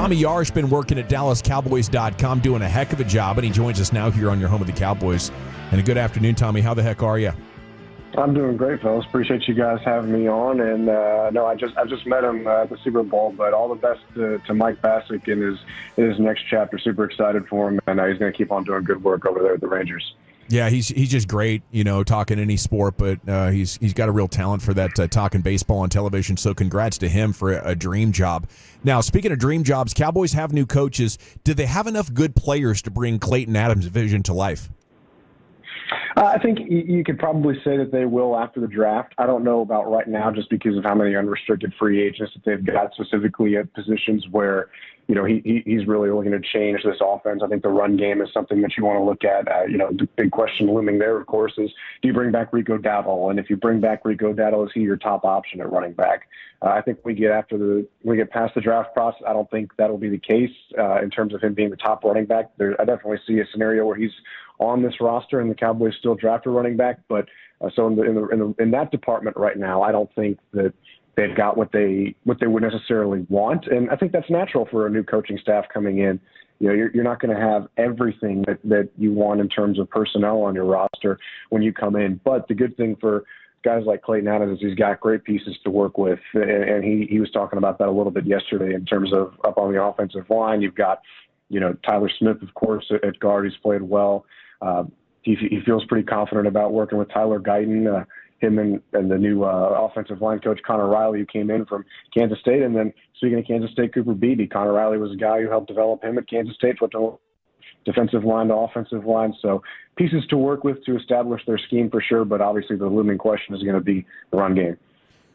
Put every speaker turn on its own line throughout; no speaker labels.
Tommy Yarrish been working at DallasCowboys.com, doing a heck of a job, and he joins us now here on your home of the Cowboys. And a good afternoon, Tommy. How the heck are you?
I'm doing great, fellas. Appreciate you guys having me on. And no, I just met him at the Super Bowl, but all the best to Mike Bassick in his next chapter. Super excited for him, and he's going to keep on doing good work over there at the Rangers.
Yeah, he's just great, talking any sport, but he's got a real talent for that talking baseball on television. So congrats to him for a dream job. Now, speaking of dream jobs, Cowboys have new coaches. Did they have enough good players to bring Klayton Adams' vision to life?
I think you could probably say that they will after the draft. I don't know about right now just because of how many unrestricted free agents that they've got, specifically at positions where, he's really looking to change this offense. I think the run game is something that you want to look at. The big question looming there, of course, is do you bring back Rico Dowdle? And if you bring back Rico Dowdle, is he your top option at running back? I think we get past the draft process. I don't think that'll be the case in terms of him being the top running back. I definitely see a scenario where he's on this roster and the Cowboys still draft a running back. But so in that department right now, I don't think that they've got what they would necessarily want. And I think that's natural for a new coaching staff coming in. You're not going to have everything that you want in terms of personnel on your roster when you come in. But the good thing for guys like Klayton Adams is he's got great pieces to work with. And he was talking about that a little bit yesterday in terms of up on the offensive line. You've got, Tyler Smith, of course, at guard. He's played well. He feels pretty confident about working with Tyler Guyton, him and the new offensive line coach, Connor Riley, who came in from Kansas State. And then speaking of Kansas State, Cooper Beebe. Connor Riley was a guy who helped develop him at Kansas State, flipped from defensive line to offensive line. So pieces to work with to establish their scheme for sure, but obviously the looming question is going to be the run game.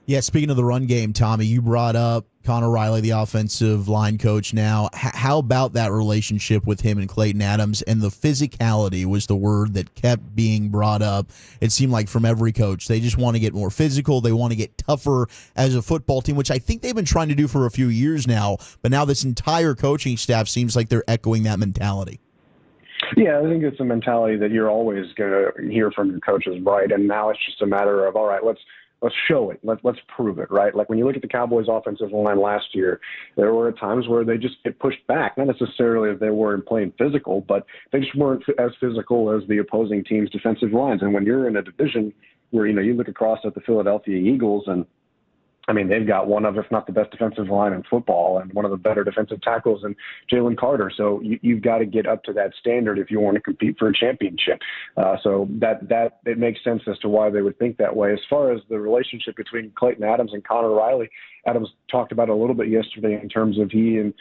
Yeah, speaking of the run game, Tommy, you brought up Connor Riley, the offensive line coach now. How about that relationship with him and Klayton Adams? And the physicality was the word that kept being brought up. It seemed like from every coach. They just want to get more physical. They want to get tougher as a football team, which I think they've been trying to do for a few years now. But now this entire coaching staff seems like they're echoing that mentality.
Yeah, I think it's a mentality that you're always going to hear from your coaches, right? And now it's just a matter of, all right, let's show it. Let's prove it, right? Like when you look at the Cowboys' offensive line last year, there were times where they just get pushed back, not necessarily if they weren't playing physical, but they just weren't as physical as the opposing team's defensive lines. And when you're in a division where, you look across at the Philadelphia Eagles and, they've got one of, if not the best defensive line in football and one of the better defensive tackles in Jalen Carter. So you've got to get up to that standard if you want to compete for a championship. So that it makes sense as to why they would think that way. As far as the relationship between Klayton Adams and Connor Riley, Adams talked about it a little bit yesterday in terms of he and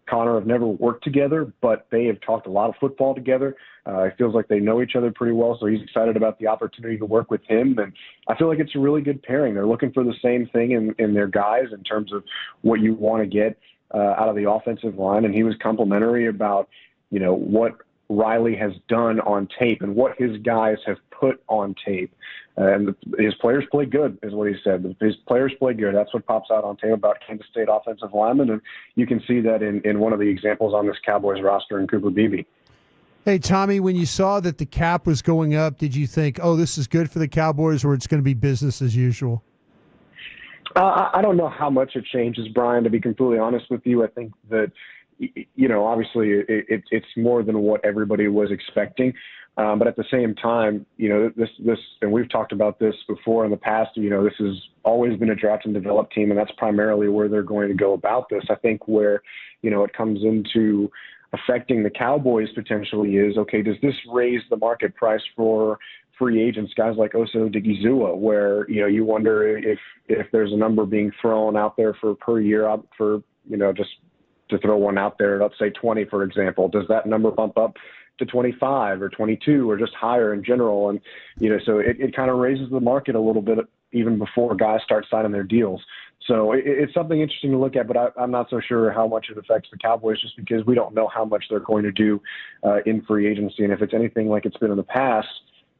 Connor have never worked together, but they have talked a lot of football together. It feels like they know each other pretty well, so he's excited about the opportunity to work with him. And I feel like it's a really good pairing. They're looking for the same thing in their guys in terms of what you want to get out of the offensive line. And he was complimentary about, what Riley has done on tape and what his guys have put on tape. And his players play good, is what he said. His players play good. That's what pops out on tape about Kansas State offensive linemen. And you can see that in one of the examples on this Cowboys roster in Cooper Beebe.
Hey, Tommy, when you saw that the cap was going up, did you think, this is good for the Cowboys, or it's going to be business as usual?
I don't know how much it changes, Brian, to be completely honest with you. I think that, obviously it's more than what everybody was expecting. But at the same time, this, and we've talked about this before in the past, this has always been a draft and develop team, and that's primarily where they're going to go about this. I think where, it comes into affecting the Cowboys potentially is, okay, does this raise the market price for free agents, guys like Oso Digizua, where, you wonder if there's a number being thrown out there for per year for, just to throw one out there, let's say 20, for example, does that number bump up to 25 or 22 or just higher in general? And, so it kind of raises the market a little bit even before guys start signing their deals. So it's something interesting to look at, but I'm not so sure how much it affects the Cowboys just because we don't know how much they're going to do in free agency. And if it's anything like it's been in the past,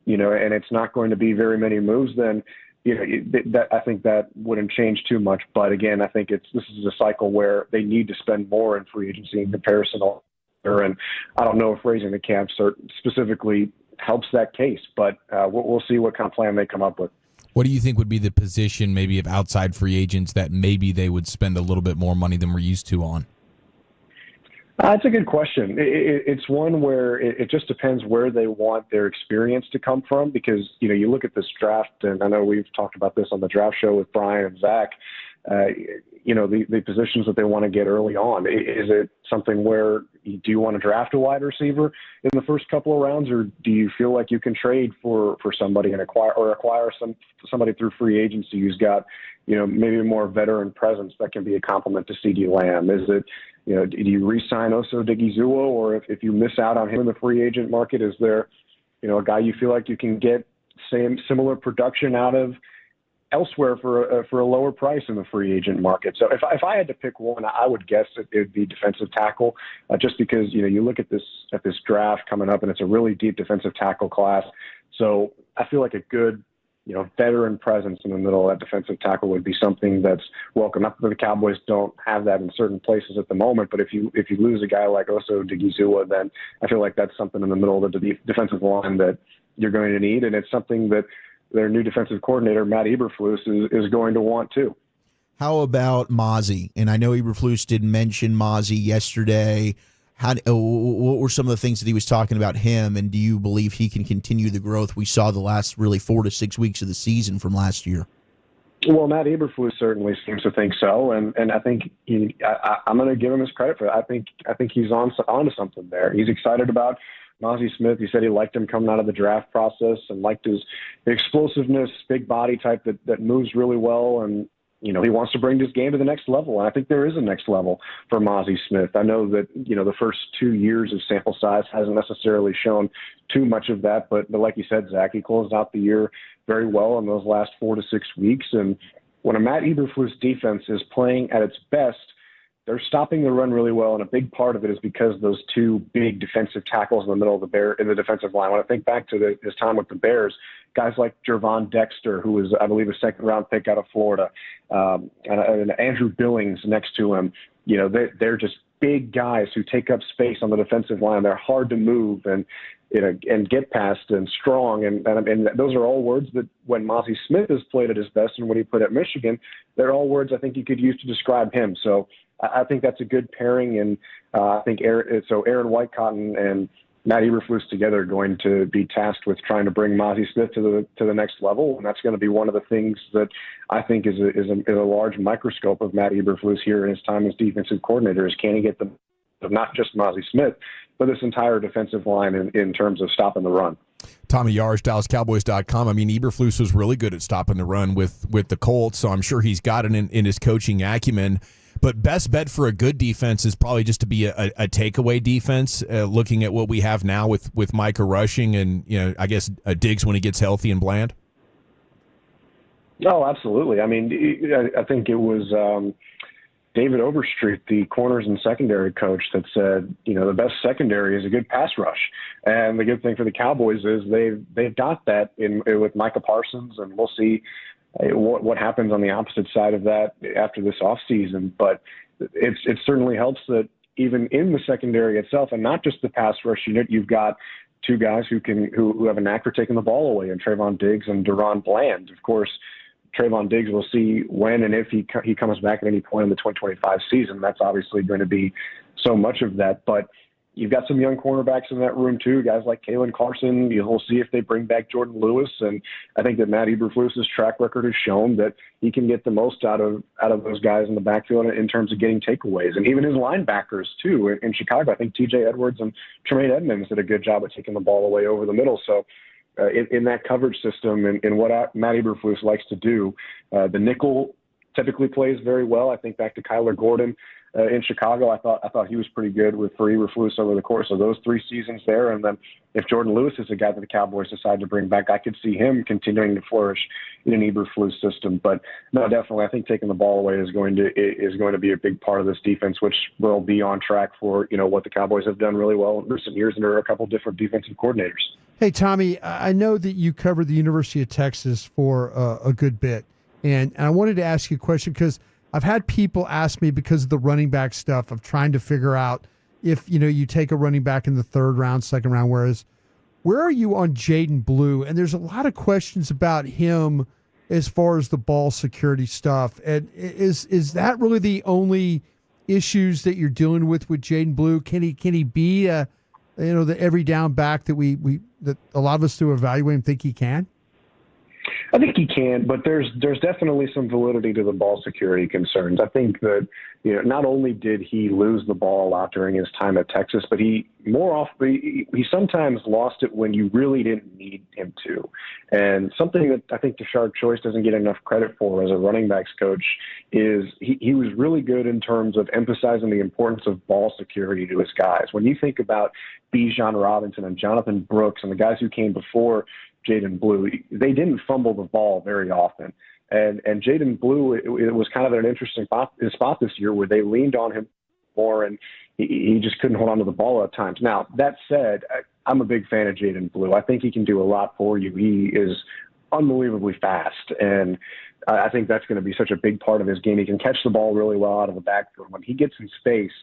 and it's not going to be very many moves, then, I think that wouldn't change too much. But again, I think this is a cycle where they need to spend more in free agency in comparison to, and I don't know if raising the cap specifically helps that case, but we'll see what kind of plan they come up with.
What do you think would be the position maybe of outside free agents that maybe they would spend a little bit more money than we're used to on?
It's a good question. It's one where it just depends where they want their experience to come from, because, you look at this draft, and I know we've talked about this on the draft show with Brian and Zach, the positions that they want to get early on. Is it something where do you want to draft a wide receiver in the first couple of rounds, or do you feel like you can trade for somebody and acquire somebody through free agency who's got, maybe a more veteran presence that can be a complement to CeeDee Lamb? Is it, do you re-sign Oso Digizua, or if you miss out on him in the free agent market, is there, a guy you feel like you can get similar production out of elsewhere for a lower price in the free agent market? So if I had to pick one, I would guess it would be defensive tackle, just because you look at this draft coming up, and it's a really deep defensive tackle class. So I feel like a good veteran presence in the middle of that defensive tackle would be something that's welcome. Not that the Cowboys don't have that in certain places at the moment, but if you lose a guy like Oso Digizua, then I feel like that's something in the middle of the defensive line that you're going to need, and it's something that their new defensive coordinator, Matt Eberflus, is going to want too.
How about Mazi? And I know Eberflus did mention Mazi yesterday. What were some of the things that he was talking about him, and do you believe he can continue the growth we saw the last really 4 to 6 weeks of the season from last year?
Well, Matt Eberflus certainly seems to think so, and I think I'm going to give him his credit for that. I think he's onto something there. He's excited about Mazi Smith. He said he liked him coming out of the draft process and liked his explosiveness, big body type that moves really well, and he wants to bring this game to the next level. And I think there is a next level for Mazi Smith. I know that, the first 2 years of sample size hasn't necessarily shown too much of that, but like you said, Zach, he closed out the year very well in those last 4 to 6 weeks. And when a Matt Eberflus defense is playing at its best, they're stopping the run really well, and a big part of it is because those two big defensive tackles in the middle of in the defensive line. When I think back to his time with the Bears, guys like Jervon Dexter, who was, I believe, a second-round pick out of Florida, and Andrew Billings next to him, they're just big guys who take up space on the defensive line. They're hard to move and get past and strong. And those are all words that when Mazi Smith has played at his best and when he played at Michigan, they're all words I think you could use to describe him. So I think that's a good pairing. And I think Aaron Whitecotton and Matt Eberflus together are going to be tasked with trying to bring Mazi Smith to the next level. And that's going to be one of the things that I think is a large microscope of Matt Eberflus here in his time as defensive coordinator, is can he get not just Mazi Smith, but this entire defensive line in terms of stopping the run.
Tommy Yarrish, DallasCowboys.com. I mean, Eberflus was really good at stopping the run with the Colts, so I'm sure he's got it in his coaching acumen. But best bet for a good defense is probably just to be a takeaway defense, looking at what we have now with Micah rushing and, I guess Diggs when he gets healthy and Bland.
Oh, absolutely. I mean, I think it was David Overstreet, the corners and secondary coach, that said, the best secondary is a good pass rush. And the good thing for the Cowboys is they've got that with Micah Parsons, and we'll see what happens on the opposite side of that after this offseason. But it certainly helps that even in the secondary itself, and not just the pass rush unit, you've got two guys who have a knack for taking the ball away, and Trayvon Diggs and Deron Bland. Of course, Trayvon Diggs, we'll see when and if he comes back at any point in the 2025 season. That's obviously going to be so much of that. But you've got some young cornerbacks in that room too, guys like Kalen Carson. You'll see if they bring back Jordan Lewis. And I think that Matt Eberflus's track record has shown that he can get the most out of those guys in the backfield in terms of getting takeaways. And even his linebackers too in Chicago. I think TJ Edwards and Tremaine Edmonds did a good job of taking the ball away over the middle. So in that coverage system and what Matt Eberflus likes to do, the nickel typically plays very well. I think back to Kyler Gordon in Chicago. I thought he was pretty good for Eberflus over the course of those 3 seasons there. And then if Jordan Lewis is a guy that the Cowboys decide to bring back, I could see him continuing to flourish in an Eberflus system. But no, definitely, I think taking the ball away is going to be a big part of this defense, which will be on track for what the Cowboys have done really well in recent years under a couple different defensive coordinators.
Hey, Tommy, I know that you covered the University of Texas for a good bit, and I wanted to ask you a question because I've had people ask me because of the running back stuff of trying to figure out if, you take a running back in the 3rd round, 2nd round, where are you on Jaden Blue? And there's a lot of questions about him as far as the ball security stuff. And is that really the only issues that you're dealing with Jaden Blue? Can he be the every down back that that a lot of us who evaluate him think he can?
I think he can, but there's definitely some validity to the ball security concerns. I think that not only did he lose the ball a lot during his time at Texas, but he sometimes lost it when you really didn't need him to. And something that I think Tashard Choice doesn't get enough credit for as a running backs coach is he was really good in terms of emphasizing the importance of ball security to his guys. When you think about Bijan Robinson and Jonathan Brooks and the guys who came before Jaden Blue, they didn't fumble the ball very often. And Jaden Blue, it was kind of an interesting spot this year where they leaned on him more, and he just couldn't hold on to the ball at times. Now, that said, I'm a big fan of Jaden Blue. I think he can do a lot for you. He is unbelievably fast, and I think that's going to be such a big part of his game. He can catch the ball really well out of the backfield. When he gets in space,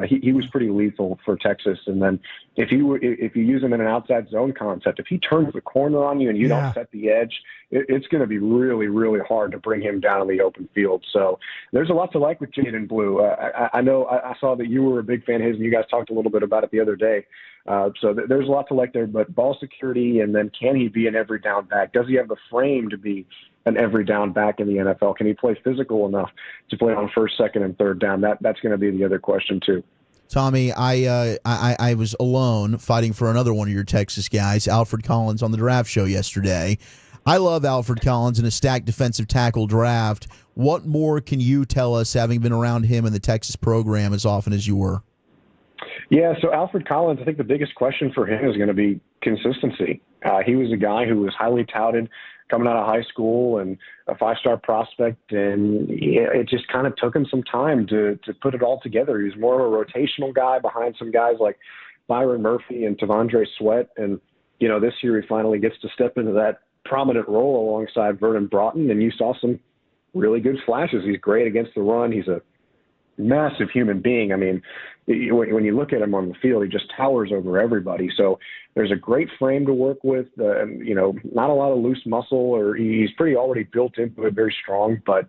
he was pretty lethal for Texas. And then if you use him in an outside zone concept, if he turns the corner on you and you don't set the edge, it's going to be really, really hard to bring him down in the open field. So there's a lot to like with Jaden Blue. I know I saw that you were a big fan of his, and you guys talked a little bit about it the other day. So there's a lot to like there. But ball security, and then can he be an every down back? Does he have the frame to be an every down back in the NFL? Can he play physical enough to play on first, second, and third down? That's going to be the other question too.
Tommy, I was alone fighting for another one of your Texas guys, Alfred Collins, on the draft show yesterday. I love Alfred Collins in a stacked defensive tackle draft. What more can you tell us, having been around him in the Texas program as often as you were?
Yeah, so Alfred Collins, I think the biggest question for him is going to be consistency. He was a guy who was highly touted coming out of high school and a 5-star prospect, and it just kind of took him some time to put it all together. He was more of a rotational guy behind some guys like Byron Murphy and Tavondre Sweat, and this year he finally gets to step into that prominent role alongside Vernon Broughton, and you saw some really good flashes. He's great against the run. He's a massive human being. I mean, when you look at him on the field, he just towers over everybody. So there's a great frame to work with, not a lot of loose muscle, or he's pretty already built into it, very strong, but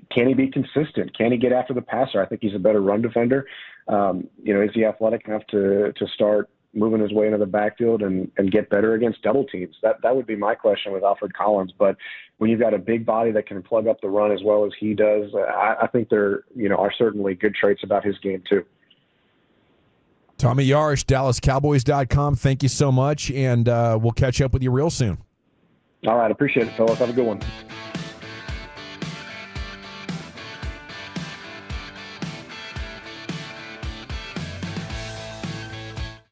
can he be consistent? Can he get after the passer? I think he's a better run defender. Is he athletic enough to start moving his way into the backfield and get better against double teams? That would be my question with Alfred Collins. But when you've got a big body that can plug up the run as well as he does, I think there are certainly good traits about his game too.
Tommy Yarrish, DallasCowboys.com. Thank you so much, and we'll catch up with you real soon.
All right, appreciate it, fellas. Have a good one.